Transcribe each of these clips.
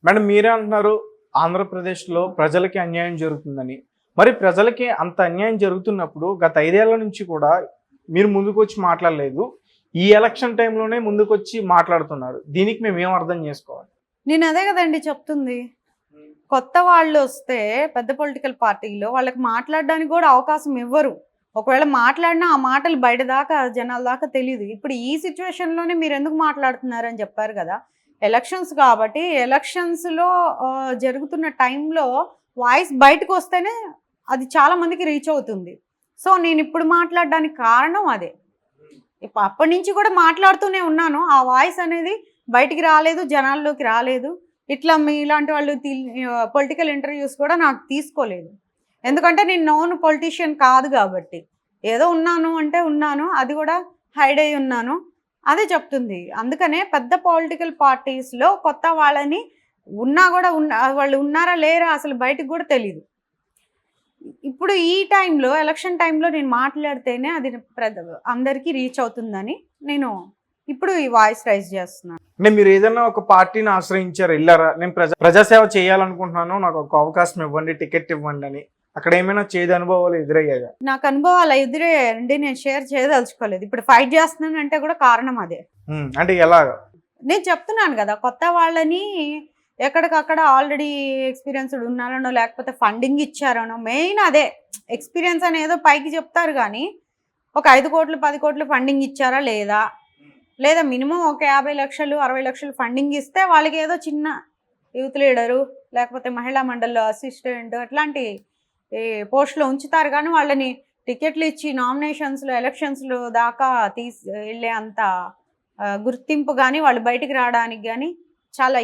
Madam మీరే అంటున్నారు ఆంధ్రప్రదేశ్‌లో ప్రజలకి అన్యాయం జరుగుతుందని. మరి ప్రజలకి అంత అన్యాయం జరుగుతున్నప్పుడు గత 5 ఏళ్ల నుంచి కూడా మీరు ముందుకొచ్చి మాట్లాడలేదు. ఈ ఎలక్షన్ టైంలోనే ముందుకొచ్చి మాట్లాడుతున్నారు. దీనికి మేమేం అర్థం చేసుకోవాలి? నేను అదే కదండి చెప్తుంది. కొత్త వాళ్ళొస్తే పెద్ద పొలిటికల్ పార్టీలో వాళ్ళకి మాట్లాడడానికి కూడా అవకాశం ఇవ్వరు. ఒకవేళ మాట్లాడినా ఆ మాటలు బయట దాకా జనాల దాకా తెలీదు. ఇప్పుడు ఈ సిట్యుయేషన్‌లోనే మీరెందుకు మాట్లాడుతున్నారని చెప్పారు కదా! ఎలక్షన్స్ కాబట్టి ఎలక్షన్స్‌లో జరుగుతున్న టైంలో వాయిస్ బయటకొస్తేనే అది చాలా మందికి రీచ్ అవుతుంది. సో, నేనిప్పుడు మాట్లాడడానికి కారణం అదే. అప్పటినుంచి కూడా మాట్లాడుతూనే ఉన్నాను. ఆ వాయిస్ అనేది బయటికి రాలేదు, జనాల్లోకి రాలేదు. ఇట్లా మీలాంటి వాళ్ళు పొలిటికల్ ఇంటర్వ్యూస్ కూడా నాకు తీసుకోలేదు. ఎందుకంటే నేను నోన్ పొలిటీషియన్ కాదు కాబట్టి. ఏదో ఉన్నాను అంటే ఉన్నాను. అది కూడా హైడ్ అయ్యి ఉన్నాను. అదే చెప్తుంది. అందుకనే పెద్ద పొలిటికల్ పార్టీస్‌లో కొత్త వాళ్ళని ఉన్నా కూడా వాళ్ళు ఉన్నారా లేరా అసలు బయటికి కూడా తెలీదు. ఇప్పుడు ఈ టైంలో ఎలక్షన్ టైంలో నేను మాట్లాడితేనే అది అందరికీ రీచ్ అవుతుందని నేను ఇప్పుడు ఈ వాయిస్ రైజ్ చేస్తున్నాను. అంటే మీరు ఏదైనా ఒక పార్టీని ఆశ్రయించారు, ఎళ్లారా? నేను ప్రజాసేవ చేయాలనుకుంటున్నాను. నాకు ఒక అవకాశం ఇవ్వండి, టికెట్ ఇవ్వండి అని. అక్కడ ఏమైనా చేదు అనుభవాలు ఎదురయ్యాయా? నాకు అనుభవాలు ఎదురయ్యాయండి. నేను షేర్ చేయదలుచుకోలేదు. ఇప్పుడు ఫైట్ చేస్తున్నానంటే కూడా కారణం అదే. అంటే ఎలాగా? నేను చెప్తున్నాను కదా, కొత్త వాళ్ళని ఎక్కడికక్కడ ఆల్రెడీ ఎక్స్పీరియన్స్డ్ ఉన్నారనో లేకపోతే ఫండింగ్ ఇచ్చారనో, మెయిన్ అదే. ఎక్స్పీరియన్స్ అని ఏదో పైకి చెప్తారు కానీ ఒక 5 కోట్లు 10 కోట్లు ఫండింగ్ ఇచ్చారా లేదా, లేదా మినిమం ఒక 50 లక్షలు 60 లక్షలు ఫండింగ్ ఇస్తే వాళ్ళకి ఏదో చిన్న యూత్ లీడరు లేకపోతే మహిళా మండలిలో అసిస్టెంట్ అట్లాంటి పోస్టులో ఉంచుతారు. కానీ వాళ్ళని టికెట్లు ఇచ్చి నామినేషన్స్లో ఎలక్షన్స్లో దాకా వెళ్ళే అంత గుర్తింపు కానీ వాళ్ళు బయటికి రావడానికి కానీ చాలా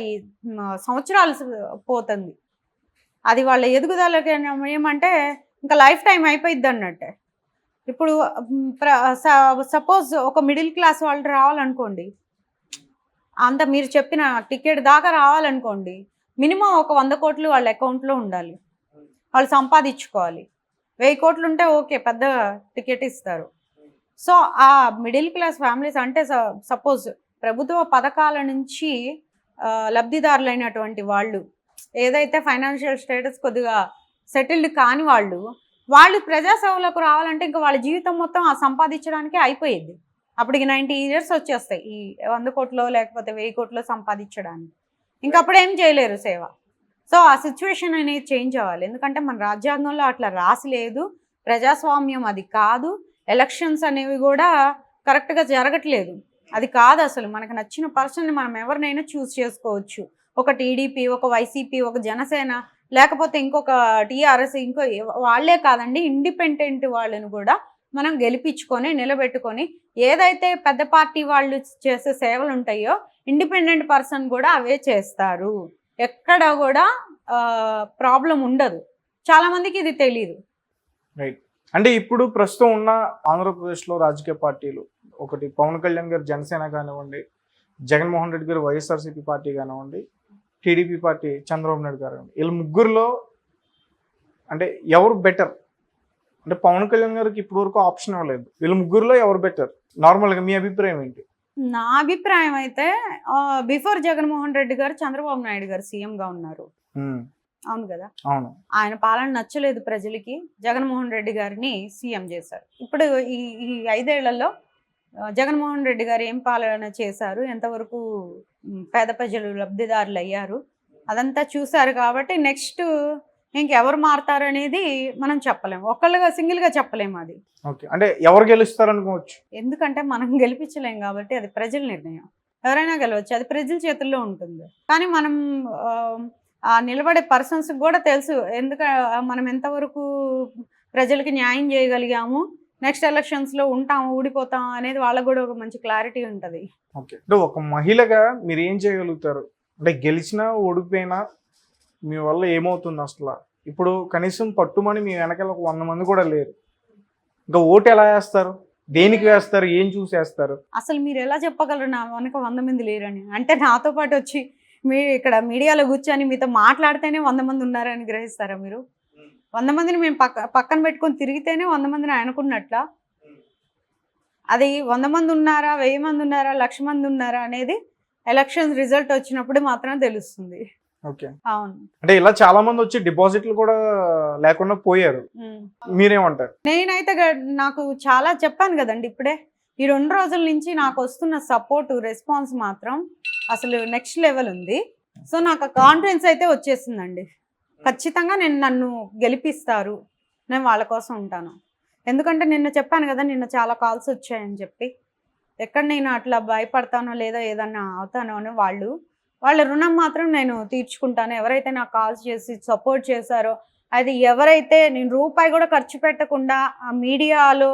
సంవత్సరాలు పోతుంది. అది వాళ్ళ ఎదుగుదలకి ఏమంటే ఇంకా లైఫ్ టైం అయిపోయిద్ది అన్నట్టే. ఇప్పుడు సపోజ్ ఒక మిడిల్ క్లాస్ వాళ్ళు రావాలనుకోండి, అంత మీరు చెప్పిన టికెట్ దాకా రావాలనుకోండి, మినిమం ఒక 100 కోట్లు వాళ్ళ అకౌంట్లో ఉండాలి. వాళ్ళు సంపాదించుకోవాలి. 1000 కోట్లు ఉంటే ఓకే, పెద్ద టికెట్ ఇస్తారు. సో ఆ మిడిల్ క్లాస్ ఫ్యామిలీస్ అంటే సపోజ్ ప్రభుత్వ పథకాల నుంచి లబ్ధిదారులైనటువంటి వాళ్ళు, ఏదైతే ఫైనాన్షియల్ స్టేటస్ కొద్దిగా సెటిల్డ్ కాని వాళ్ళు ప్రజాసేవలకు రావాలంటే ఇంకా వాళ్ళ జీవితం మొత్తం ఆ సంపాదించడానికే అయిపోయింది. అప్పటికి 90 ఇయర్స్ వచ్చేస్తాయి ఈ 100 కోట్లో లేకపోతే 1000 కోట్లో సంపాదించడానికి. ఇంకప్పుడు ఏం చేయలేరు సేవ. సో ఆ సిచ్యువేషన్ అనేది చేంజ్ అవ్వాలి. ఎందుకంటే మన రాజ్యాంగంలో అట్లా రాసి లేదు. ప్రజాస్వామ్యం అది కాదు. ఎలక్షన్స్ అనేవి కూడా కరెక్ట్గా జరగట్లేదు. అది కాదు అసలు. మనకు నచ్చిన పర్సన్ని మనం ఎవరినైనా చూస్ చేసుకోవచ్చు. ఒక టీడీపీ, ఒక వైసీపీ, ఒక జనసేన, లేకపోతే ఇంకొక టీఆర్ఎస్, వాళ్ళే కాదండి, ఇండిపెండెంట్ వాళ్ళని కూడా మనం గెలిపించుకొని నిలబెట్టుకొని ఏదైతే పెద్ద పార్టీ వాళ్ళు చేసే సేవలు ఉంటాయో ఇండిపెండెంట్ పర్సన్ కూడా అవే చేస్తారు. ఎక్కడ కూడా ప్రాబ్లం ఉండదు. చాలామందికి ఇది తెలీదు. రైట్. అంటే ఇప్పుడు ప్రస్తుతం ఉన్న ఆంధ్రప్రదేశ్లో రాజకీయ పార్టీలు, ఒకటి పవన్ కళ్యాణ్ గారు జనసేన కానివ్వండి, జగన్మోహన్ రెడ్డి గారు వైఎస్ఆర్సీపీ పార్టీ కానివ్వండి, టీడీపీ పార్టీ చంద్రబాబు నాయుడు గారు, వీళ్ళ ముగ్గురులో అంటే ఎవరు బెటర్? అంటే పవన్ కళ్యాణ్ గారికి ఇప్పటి వరకు ఆప్షన్ ఇవ్వలేదు. వీళ్ళ ముగ్గురులో ఎవరు బెటర్? నార్మల్గా మీ అభిప్రాయం ఏంటి? నా అభిప్రాయం అయితే బిఫోర్ జగన్మోహన్ రెడ్డి గారు చంద్రబాబు నాయుడు గారు సీఎంగా ఉన్నారు. అవును కదా. అవును. ఆయన పాలన నచ్చలేదు ప్రజలకి. జగన్మోహన్ రెడ్డి గారిని సీఎం చేశారు. ఇప్పుడు ఈ 5 ఏళ్లలో జగన్మోహన్ రెడ్డి గారు ఏం పాలన చేశారు, ఎంతవరకు పేద ప్రజలు లబ్ధిదారులు అయ్యారు, అదంతా చూశారు. కాబట్టి నెక్స్ట్ ఇంకెవరు మారుతారు అనేది మనం చెప్పలేము. ఒక్కళ్ళుగా సింగిల్గా చెప్పలేము అది. ఓకే. అంటే ఎవరు గెలుస్తారు అనుకోవచ్చు? ఎందుకంటే మనం గెలిపించలేం కాబట్టి అది ప్రజల నిర్ణయం. ఎవరైనా గెలవచ్చు, అది ప్రజల చేతుల్లో ఉంటుంది. కానీ మనం నిలబడే పర్సన్స్కి కూడా తెలుసు మనం ఎంతవరకు ప్రజలకి న్యాయం చేయగలిగాము, నెక్స్ట్ ఎలక్షన్స్లో ఉంటాము ఊడిపోతాం అనేది వాళ్ళకు కూడా ఒక మంచి క్లారిటీ ఉంటుంది. ఓకే. అంటే ఒక మహిళగా మీరు ఏం చేయగలుగుతారు? అంటే గెలిచినా ఓడిపోయినా మీ వల్ల ఏమవుతుంది అసలు? ఇప్పుడు కనీసం పట్టుమని మీ వెనకాల ఒక 100 మంది కూడా లేరు. ఇంకా ఓటు ఎలా వేస్తారు? దేనికి వేస్తారు? ఏం చూసి వేస్తారు? అసలు మీరు ఎలా చెప్పగలరు నా వెనక 100 మంది లేరని? అంటే నాతో పాటు వచ్చి మీరు ఇక్కడ మీడియాలో కూర్చొని మీతో మాట్లాడితేనే 100 మంది ఉన్నారని గ్రహిస్తారా మీరు? 100 మందిని మేము పక్కన పెట్టుకొని తిరిగితేనే 100 మందిని అనుకున్నట్లా? అది 100 మంది ఉన్నారా, 1000 మంది ఉన్నారా, 1,00,000 మంది ఉన్నారా అనేది ఎలక్షన్ రిజల్ట్ వచ్చినప్పుడు మాత్రం తెలుస్తుంది. ఓకే. అవును. అంటే ఇలా చాలా మంది వచ్చి డిపాజిట్లు కూడా లేకుండా పోయారు. మీరేమంటారు? నేనైతే నాకు చాలా చెప్పాను కదండి ఇప్పుడే. ఈ 2 రోజుల నుంచి నాకు వస్తున్న సపోర్ట్, రెస్పాన్స్ మాత్రం అసలు నెక్స్ట్ లెవెల్ ఉంది. సో నాకు కాన్ఫిడెన్స్ అయితే వచ్చేసిందండి. ఖచ్చితంగా నన్ను గెలిపిస్తారు. నేను వాళ్ళ కోసం ఉంటాను. ఎందుకంటే నిన్న చెప్పాను కదా, నిన్న చాలా కాల్స్ వచ్చాయని చెప్పి. ఎక్కడ నేను అట్లా భయపడతానో లేదా ఏదన్నా అవుతానో అని వాళ్ళ రుణం మాత్రం నేను తీర్చుకుంటాను. ఎవరైతే నాకు కాల్స్ చేసి సపోర్ట్ చేశారో, అది ఎవరైతే నేను రూపాయి కూడా ఖర్చు పెట్టకుండా ఆ మీడియాలో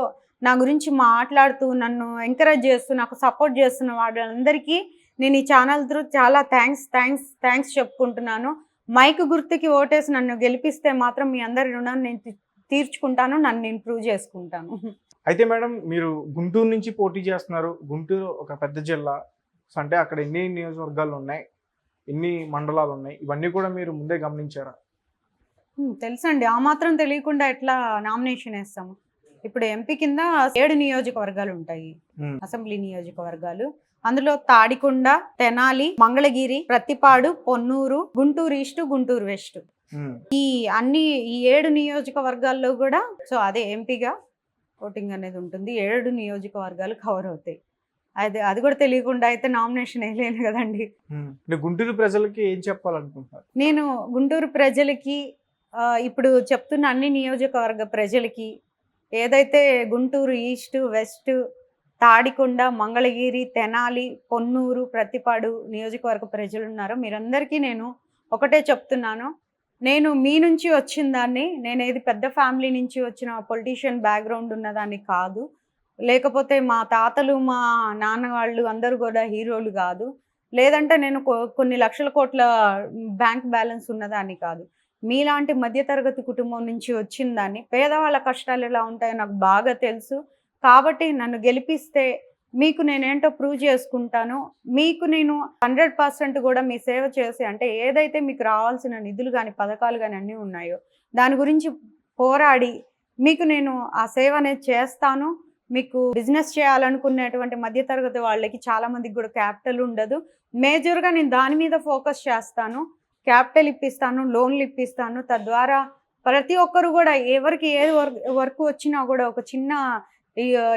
నా గురించి మాట్లాడుతూ నన్ను ఎంకరేజ్ చేస్తూ నాకు సపోర్ట్ చేస్తున్న వాళ్ళందరికీ నేను ఈ ఛానల్ త్రూ చాలా థ్యాంక్స్ చెప్పుకుంటున్నాను. మైక్ గుర్తుకి ఓటేసి నన్ను గెలిపిస్తే మాత్రం మీ అందరి రుణాన్ని నేను తీర్చుకుంటాను. నన్ను నేను ప్రూవ్ చేసుకుంటాను. అయితే మేడం, మీరు గుంటూరు నుంచి పోటీ చేస్తున్నారు. గుంటూరు ఒక పెద్ద జిల్లా. సో అంటే అక్కడ ఎన్ని నియోజకవర్గాలు ఉన్నాయి, ఎన్ని మండలాలు ఉన్నాయి, ఇవన్నీ కూడా మీరు ముందే గమనించారా? తెలుసండి. ఆ మాత్రం తెలియకుండా ఎట్లా నామినేషన్ వేస్తాము. ఇప్పుడు ఎంపీ కింద 7 నియోజకవర్గాలు ఉంటాయి, అసెంబ్లీ నియోజకవర్గాలు. అందులో తాడికొండ, తెనాలి, మంగళగిరి, ప్రత్తిపాడు, పొన్నూరు, గుంటూరు ఈస్ట్, గుంటూరు వెస్ట్. ఈ 7 నియోజకవర్గాల్లో కూడా సో అదే ఎంపీగా ఓటింగ్ అనేది ఉంటుంది. 7 నియోజకవర్గాలు కవర్ అవుతాయి. అది కూడా తెలియకుండా అయితే నామినేషన్ వేయలేను కదండి. గుంటూరు ప్రజలకి ఏం చెప్పాలనుకుంటున్నారు? నేను గుంటూరు ప్రజలకి ఇప్పుడు చెప్తున్న అన్ని నియోజకవర్గ ప్రజలకి, ఏదైతే గుంటూరు ఈస్ట్, వెస్ట్, తాడికొండ, మంగళగిరి, తెనాలి, పొన్నూరు, ప్రత్తిపాడు నియోజకవర్గ ప్రజలు ఉన్నారో మీరందరికీ నేను ఒకటే చెప్తున్నాను. నేను మీ నుంచి వచ్చిన దాన్ని, నేనేది పెద్ద ఫ్యామిలీ నుంచి వచ్చిన పొలిటీషియన్ బ్యాక్గ్రౌండ్ ఉన్నదాన్ని కాదు. లేకపోతే మా తాతలు, మా నాన్న వాళ్ళు అందరూ కూడా హీరోలు కాదు. లేదంటే నేను కొన్ని లక్షల కోట్ల బ్యాంక్ బ్యాలెన్స్ ఉన్నదాన్ని కాదు. మీలాంటి మధ్యతరగతి కుటుంబం నుంచి వచ్చిన దాన్ని. పేదవాళ్ళ కష్టాలు ఎలా ఉంటాయో నాకు బాగా తెలుసు. కాబట్టి నన్ను గెలిపిస్తే మీకు నేనేంటో ప్రూవ్ చేసుకుంటాను. మీకు నేను 100% కూడా మీ సేవ చేసి, అంటే ఏదైతే మీకు రావాల్సిన నిధులు కానీ, పథకాలు కానీ అన్నీ ఉన్నాయో దాని గురించి పోరాడి మీకు నేను ఆ సేవ అనేది చేస్తాను. మీకు బిజినెస్ చేయాలనుకునేటువంటి మధ్యతరగతి వాళ్ళకి చాలామందికి కూడా క్యాపిటల్ ఉండదు. మేజర్గా నేను దాని మీద ఫోకస్ చేస్తాను. క్యాపిటల్ ఇప్పిస్తాను, లోన్లు ఇప్పిస్తాను. తద్వారా ప్రతి ఒక్కరు కూడా ఎవరికి ఏది వర్క్ వచ్చినా కూడా ఒక చిన్న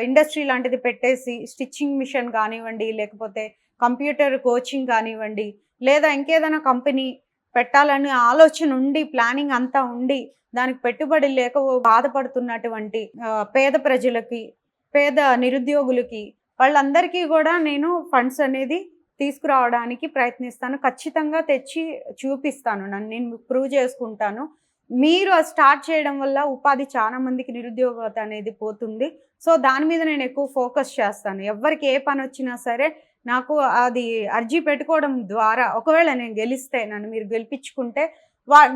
ఇండస్ట్రీ లాంటిది పెట్టేసి, స్టిచ్చింగ్ మిషన్ కానివ్వండి, లేకపోతే కంప్యూటర్ కోచింగ్ కానివ్వండి, లేదా ఇంకేదైనా కంపెనీ పెట్టాలని ఆలోచన ఉండి, ప్లానింగ్ అంతా ఉండి, దానికి పెట్టుబడి లేక బాధపడుతున్నటువంటి పేద ప్రజలకి, పేద నిరుద్యోగులకి, వాళ్ళందరికీ కూడా నేను ఫండ్స్ అనేది తీసుకురావడానికి ప్రయత్నిస్తాను. ఖచ్చితంగా తెచ్చి చూపిస్తాను. నన్ను నేను ప్రూవ్ చేసుకుంటాను. మీరు అది స్టార్ట్ చేయడం వల్ల ఉపాధి చాలా మందికి, నిరుద్యోగత అనేది పోతుంది. సో దాని మీద నేను ఎక్కువ ఫోకస్ చేస్తాను. ఎవరికి ఏ పని వచ్చినా సరే నాకు అది అర్జీ పెట్టుకోవడం ద్వారా, ఒకవేళ నేను గెలిస్తే, నన్ను మీరు గెలిపించుకుంటే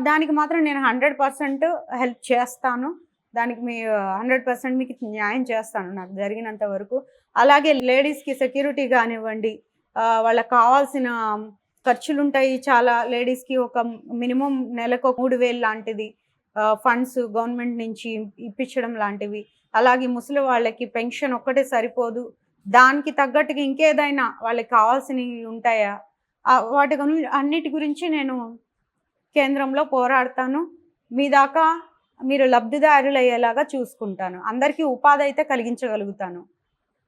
దానికి మాత్రం నేను 100% హెల్ప్ చేస్తాను. దానికి 100% మీకు న్యాయం చేస్తాను నాకు జరిగినంత వరకు. అలాగే లేడీస్కి సెక్యూరిటీ కానివ్వండి, వాళ్ళకి కావాల్సిన ఖర్చులు ఉంటాయి చాలా. లేడీస్కి ఒక మినిమం నెలకు 3,000 లాంటిది ఫండ్స్ గవర్నమెంట్ నుంచి ఇప్పించడం లాంటివి. అలాగే ముసలి వాళ్ళకి పెన్షన్ ఒక్కటే సరిపోదు, దానికి తగ్గట్టుగా ఇంకేదైనా వాళ్ళకి కావాల్సినవి ఉంటాయా, వాటి అన్నిటి గురించి నేను కేంద్రంలో పోరాడతాను. మీ దాకా మీరు లబ్ధిదారులు అయ్యేలాగా చూసుకుంటాను. అందరికీ ఉపాధి అయితే కలిగించగలుగుతాను.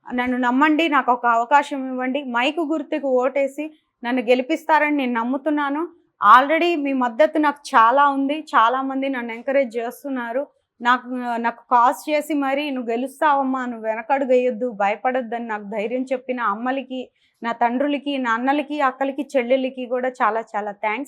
నన్ను నమ్మండి, నాకు ఒక అవకాశం ఇవ్వండి. మైకు గుర్తుకు ఓటేసి నన్ను గెలిపిస్తారని నేను నమ్ముతున్నాను. ఆల్రెడీ మీ మద్దతు నాకు చాలా ఉంది. చాలామంది నన్ను ఎంకరేజ్ చేస్తున్నారు. నాకు కాల్స్ చేసి మరి నువ్వు గెలుస్తావమ్మా, నువ్వు వెనకడుగు వేయొద్దు, భయపడొద్దని నాకు ధైర్యం చెప్పిన అమ్మలకి, నా తండ్రులకి, నా అన్నలకి, అక్కలకి, చెల్లెళ్ళకి కూడా చాలా చాలా థ్యాంక్స్.